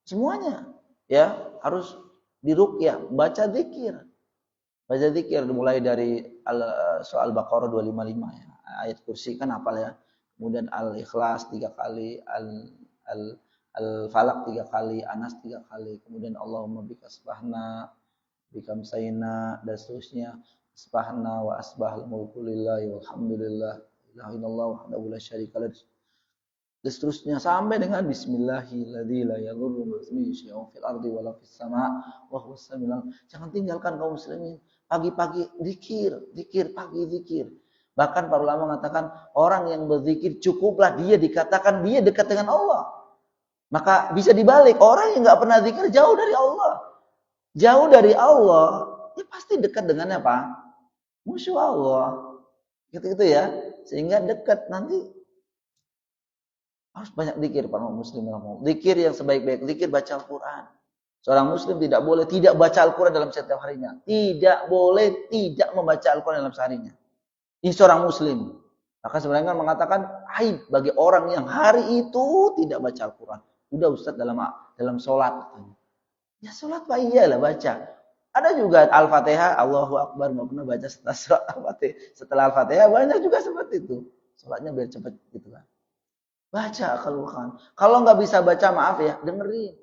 Semuanya ya harus diruqyah, baca zikir. Baca zikir dimulai dari soal Baqarah 255 ya. Ayat kursi kan hafal ya. Kemudian Al-Ikhlas 3 kali, Al-Falaq 3 kali, Anas 3 kali. Kemudian Allahumma bika asbahna, bika amsayna dan seterusnya. Asbahna wa asbahal mulku lillahi walhamdulillah. La ilaha illallah wahdahu la syarika lahu. Dan seterusnya sampai dengan bismillahirrahmanirrahim la yadurru ma ismihi syai'un fil ardi wala fis sama' wa huwas samiul. Jangan tinggalkan kaum muslimin pagi-pagi zikir pagi zikir. Bahkan para ulama mengatakan orang yang berzikir cukuplah dia dikatakan dia dekat dengan Allah. Maka bisa dibalik, orang yang enggak pernah zikir jauh dari Allah. Jauh dari Allah, ya pasti dekat dengan apa? Musuh Allah. Gitu-gitu ya. Sehingga dekat nanti harus banyak zikir para muslim. Zikir yang sebaik-baik, zikir baca Al-Quran. Seorang muslim tidak boleh tidak baca Al-Quran dalam setiap harinya. Tidak boleh tidak membaca Al-Quran dalam seharinya. Ini seorang muslim. Maka sebenarnya mengatakan aib bagi orang yang hari itu tidak baca Al-Quran. Udah Ustaz dalam sholat. Ya sholat Pak iyalah baca. Ada juga Al-Fatihah, Allahu Akbar, nggak pernah baca setelah Al-Fatihah. Setelah Al-Fatihah banyak juga seperti itu. Sholatnya biar cepat gitu kan. Baca Al-Quran. Kalau nggak bisa baca maaf ya, dengerin.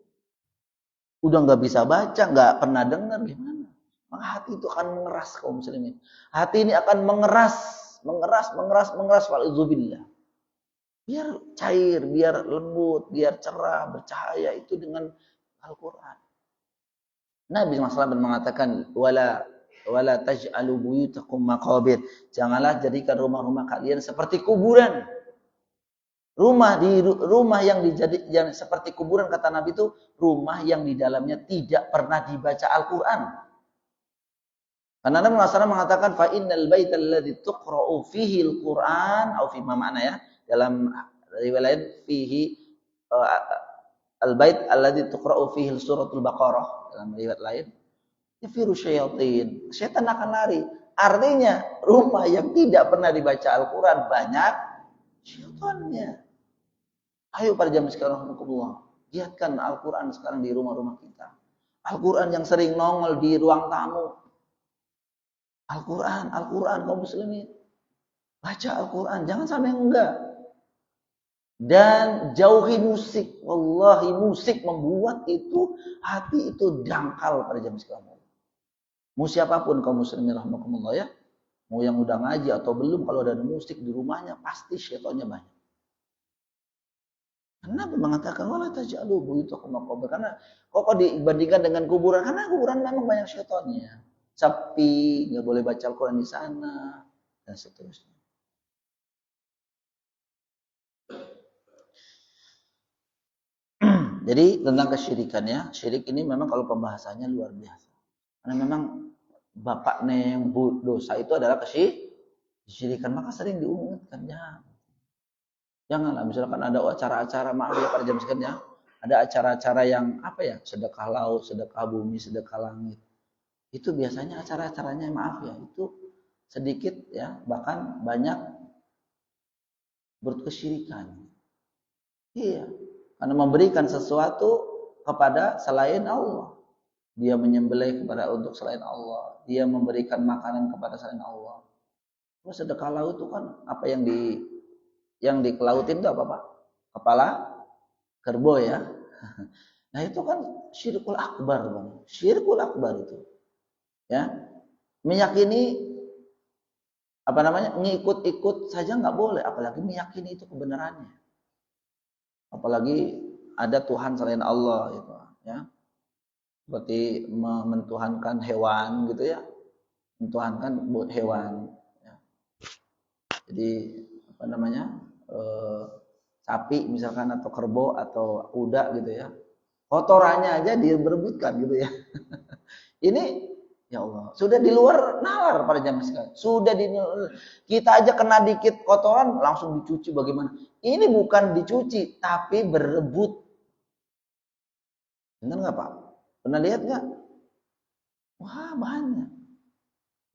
Udah nggak bisa baca, nggak pernah denger, gimana? Maka hati itu akan mengeras kaum muslimin. Hati ini akan mengeras. Wal'udzubillah. Biar cair, biar lembut, biar cerah, bercahaya itu dengan Al-Quran. Nabi SAW mengatakan, wala taj'alu buyutakum maqabir. Janganlah jadikan rumah-rumah kalian seperti kuburan. Rumah yang seperti kuburan kata Nabi itu rumah yang di dalamnya tidak pernah dibaca Al-Qur'an. Karena Nabi SAW mengatakan fa innal baital ladzi tuqra'u fihi al-Qur'an atau fi mana ya dalam riwayat fihi al-bait alladzi tuqra'u fihi suratul Baqarah dalam riwayat lain yafiru syayatin. Setan akan lari. Artinya rumah yang tidak pernah dibaca Al-Qur'an banyak syaitannya. Ayo pada zaman sekarang giatkan Al-Quran sekarang di rumah-rumah kita. Al-Quran yang sering nongol di ruang tamu. Al-Quran kaum muslimin. Baca Al-Quran, jangan sampai enggak. Dan jauhi musik. Wallahi musik membuat itu hati itu dangkal pada zaman sekarang. Mau siapapun kaum muslimin rahimakumullah ya, mau yang udah ngaji atau belum, kalau ada musik di rumahnya pasti syaitannya banyak. Nabi mengatakan wala taj'alu buyutakum maqabir, karena kok dibandingkan dengan kuburan, karena kuburan memang banyak syaitannya. Sepi, nggak boleh baca Al-Quran di sana dan seterusnya. Jadi tentang kesyirikannya, syirik ini memang kalau pembahasannya luar biasa. Karena memang bapaknya yang dosa itu adalah kesyirikan, maka sering diingatkan janganlah misalkan ada acara-acara, maaf ya pada jam sekalian ya, ada acara-acara yang apa ya, sedekah laut, sedekah bumi, sedekah langit. Itu biasanya acara-acaranya maaf ya, itu sedikit ya, bahkan banyak berkesyirikan. Iya, karena memberikan sesuatu kepada selain Allah. Dia menyembelih kepada untuk selain Allah. Dia memberikan makanan kepada selain Allah. Terus sedekah laut itu kan apa yang dikelautin itu apa Pak? Kepala kerbau ya. Nah itu kan syirkul akbar Bang. Syirkul akbar itu. Ya. Meyakini apa namanya? Ngikut-ikut saja nggak boleh, apalagi meyakini itu kebenarannya. Apalagi ada Tuhan selain Allah gitu ya. Seperti mentuhankan hewan gitu ya. Mentuhankan hewan ya. Jadi apa namanya? Sapi misalkan atau kerbau atau kuda gitu ya. Kotorannya aja dia berebutkan gitu ya. Ini ya Allah, sudah di luar nalar pada zaman sekarang. Sudah kita aja kena dikit kotoran langsung dicuci bagaimana? Ini bukan dicuci tapi berebut. Benar nggak Pak? Pernah lihat nggak? Wah banyak.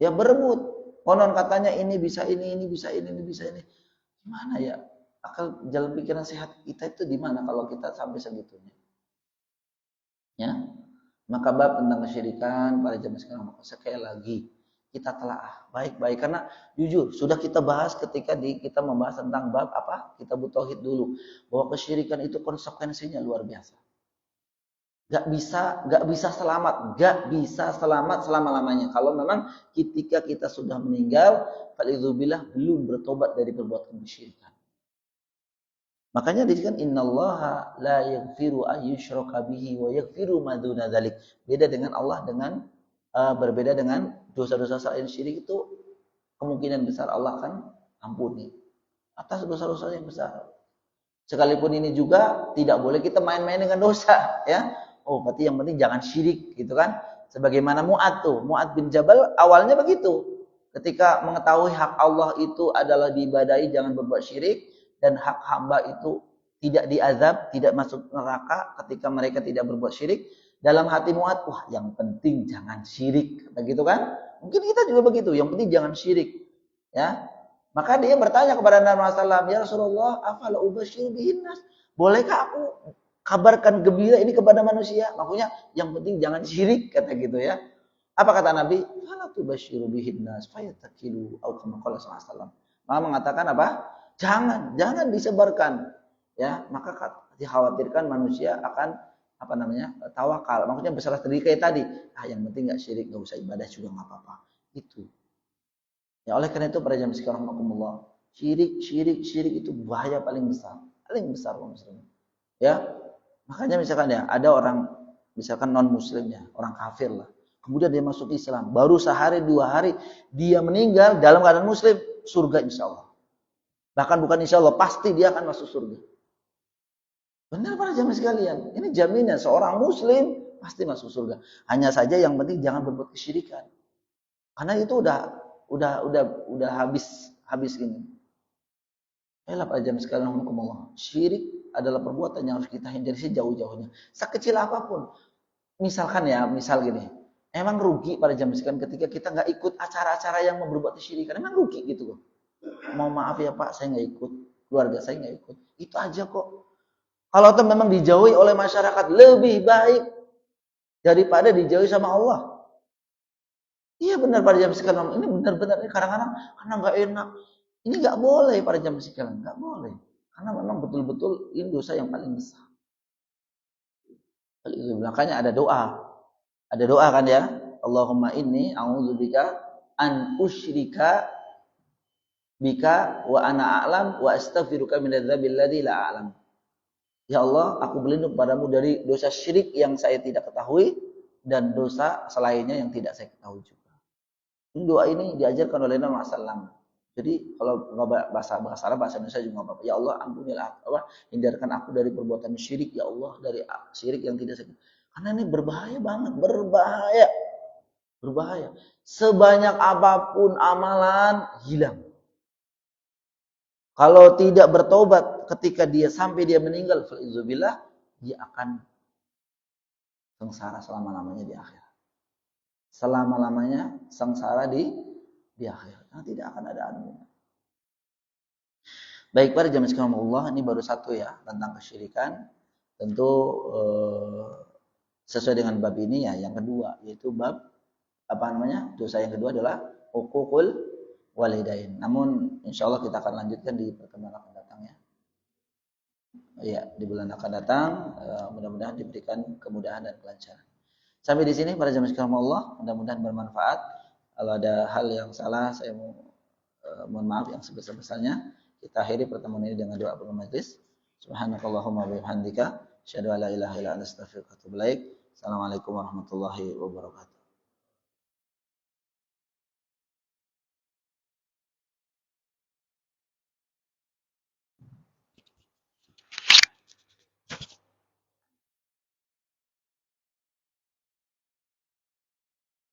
Ya berebut. Konon katanya ini bisa ini bisa ini bisa ini. Gimana ya? Akal jalan pikiran sehat kita itu di mana kalau kita sampai segitunya? Ya. Maka bab tentang kesyirikan pada zaman sekarang, maka sekali lagi kita telah baik-baik, karena jujur sudah kita bahas ketika kita membahas tentang bab apa? Kitab Tauhid dulu, bahwa kesyirikan itu konsekuensinya luar biasa. Gak bisa selamat selama-lamanya. Kalau memang ketika kita sudah meninggal, falidzubillah belum bertobat dari perbuatan kesyirikan. Makanya disebutkan innallaha la yaghfiru ayyushraka bihi wa yaghfiru ma duna dzalik. Beda dengan Allah dengan berbeda dengan dosa-dosa selain syirik itu kemungkinan besar Allah akan ampuni atas dosa-dosa yang besar. Sekalipun ini juga tidak boleh kita main-main dengan dosa ya. Oh, berarti yang penting jangan syirik gitu kan. Sebagaimana Mu'ad bin Jabal awalnya begitu. Ketika mengetahui hak Allah itu adalah diibadahi, jangan berbuat syirik, dan hak hamba itu tidak diazab, tidak masuk neraka ketika mereka tidak berbuat syirik. Dalam hati Mu'ad, wah yang penting jangan syirik, kata gitu kan? Mungkin kita juga begitu, yang penting jangan syirik. Ya, maka dia bertanya kepada Nabi SAW, ya Rasulullah, afala ubasyiru bihin nas? Bolehkah aku kabarkan gembira ini kepada manusia? Maksudnya yang penting jangan syirik, kata gitu ya. Apa kata Nabi? Fala tubasyiru bihin nas fayattakilu au kama qala sallallahu. Maka mengatakan apa? Jangan disebarkan. Ya, maka dikhawatirkan manusia akan apa namanya? Tawakal. Maksudnya berserah diri kayak tadi. Yang penting enggak syirik, enggak usah ibadah juga enggak apa-apa. Itu. Ya oleh karena itu para jamaah sekalian rahimakumullah, syirik itu bahaya paling besar kaum muslimin. Ya. Makanya misalkan ya ada orang misalkan non muslim ya, orang kafir lah. Kemudian dia masuk Islam, baru sehari 2 hari dia meninggal dalam keadaan muslim, surga insyaallah. Bahkan bukan insyaallah, pasti dia akan masuk surga. Benar para jamaah sekalian, ini jaminan seorang muslim pasti masuk surga. Hanya saja yang penting jangan berbuat kesyirikan. Karena itu udah habis ini. Ayolah para jamaah sekalian rahimakumullah. Syirik adalah perbuatan yang harus kita hindari sejauh-jauhnya. Sekecil apapun. Misalkan ya, misal gini. Emang rugi para jamaah sekalian ketika kita nggak ikut acara-acara yang berbuat kesyirikan. Emang rugi gitu kok. Mau maaf ya Pak, saya nggak ikut. Keluarga saya nggak ikut. Itu aja kok. Kalau itu memang dijauhi oleh masyarakat, lebih baik daripada dijauhi sama Allah. Iya benar para jamaah sekalian. Ini benar-benar kadang-kadang karena nggak enak. Ini nggak boleh para jamaah sekalian, nggak boleh. Karena memang betul-betul ini dosa yang paling besar. Makanya ada doa kan ya. Allahumma inni a'udzubika an usyrika bika wa ana a'lam wa astaghfiruka min adzabil ladzi la a'lam. Ya Allah, aku berlindung padamu dari dosa syirik yang saya tidak ketahui dan dosa selainnya yang tidak saya ketahui juga. Ini doa ini diajarkan oleh Nabi SAW. Jadi kalau bahasa Arab, bahasa Indonesia juga apa-apa. Ya Allah, ampunilah hindarkan aku dari perbuatan syirik. Ya Allah, dari syirik yang tidak saya. Karena ini berbahaya banget, berbahaya. Sebanyak apapun amalan hilang. Kalau tidak bertobat ketika dia sampai dia meninggal, fal'izubillah, dia akan sengsara selama-lamanya di akhirat. Selama-lamanya sengsara di akhirat. Nah, tidak akan ada anunya. Baik para jamaah sekalian Allah, ini baru satu ya tentang kesyirikan. Tentu sesuai dengan bab ini ya. Yang kedua yaitu bab dosa yang kedua adalah uququl walidain. Namun insyaallah kita akan lanjutkan di pertemuan akan datang ya. Ya, di bulan akan datang mudah-mudahan diberikan kemudahan dan kelancaran. Sampai di sini para jamaah sekalian Allah, mudah-mudahan bermanfaat. Kalau ada hal yang salah saya mohon maaf yang sebesar-besarnya. Kita akhiri pertemuan ini dengan doa penutup majelis. Subhanakallahumma wa bihamdika asyhadu an la ilaha illa anta astaghfiruka wa atubu ilaik. Assalamualaikum warahmatullahi wabarakatuh.